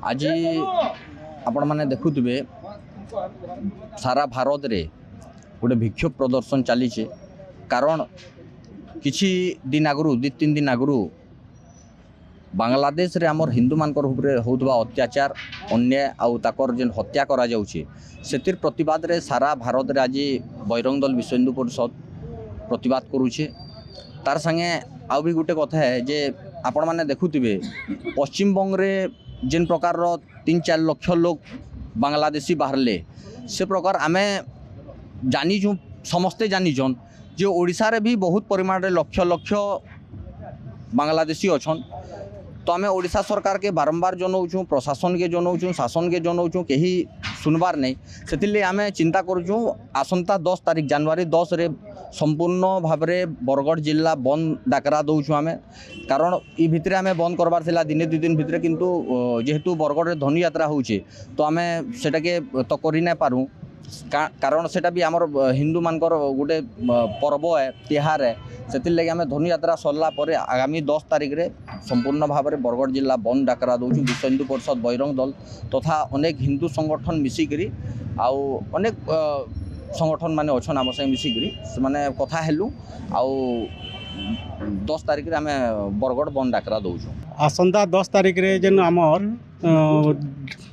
आज आपण मैंने देखुवे सारा भारत रे गोटे विक्षोभ प्रदर्शन चली कारण किछि दिन आगु 2-3 दिन आगु बांग्लादेश रे आमर हिंदू मानकर होउतबा अत्याचार अन्याय आउ ताकर जेन हत्या करा जाउछि सेतिर प्रतिवाद रे सारा भारत रे आज बजरंग दल विश्व हिंदू परिषद प्रतिवाद करुछे। तार संगे आउ भी गोटे कथा है जे आपण माने देखुथिबे पश्चिम बंग रे जेन प्रकार 3-4 लाख लोग बांग्लादेशी बाहरले से प्रकार आमे जानिछु समस्ते जानिछन जे ओडिसा रे भी बहुत परिमाण रे लक्ष लक्ष बांग्लादेशी अछन। तो आम ओडिशा सरकार के बारंबार जनौछूँ प्रशासन के जनौछूँ शासन के जनौछूँ कहीं सुनबार नहीं से आम चिंता करुँ आसंता 10 तारीख जनवरी 10 रे संपूर्ण भाव में बरगढ़ जिला बंद डाकरा दौचु आम कारण इ भितर आम बंद करबार थिला दिने 2 दिन भितर किंतु जेहेतु बरगढ़ रे धनु यात्रा होउछे तो आम सेटा के तो करि ना पारू कारण सेटा भी आमर हिंदू मानकर गोटे पर्व है तिहार है से लगे आम धनु यात्रा सरला पर आगामी 10 तारीख रे संपूर्ण भाव में बरगढ़ जिला बंद डाकरा दौचु विश्व हिंदू परिषद बजरंग दल तथा अनेक हिंदू संगठन मिसिकरी आउ अनेक संगठन माने अच्छन आम संगे मिसिकरी से माने कथा हेलु आउ 10 तारीख रे आम बरगढ़ बंद डाकरा दौचु। आसंता 10 तारीख रे जेन आमर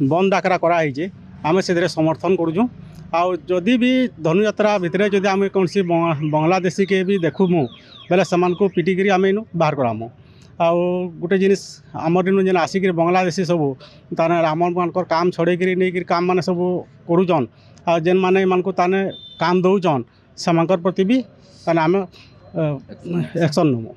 बंद डाकरा कराई जे आम से समर्थन करूँ आउ जदि भी धनु यात्रा भितर जदि आम कौन सी बांग्लादेशी के भी देखूमु बेले समान को पिटिकी आम इनु बाहर करामु आउ गोटे जिनिस आमर इनु जेन आसिक बांग्लादेशी सब ताने आमर मानकर काम छड़ेक नहीं काम माने सब करूचन आ जेन माने मान को ताने काम दौचन सेमानकर प्रति भी ताने आम एक्शन नमु।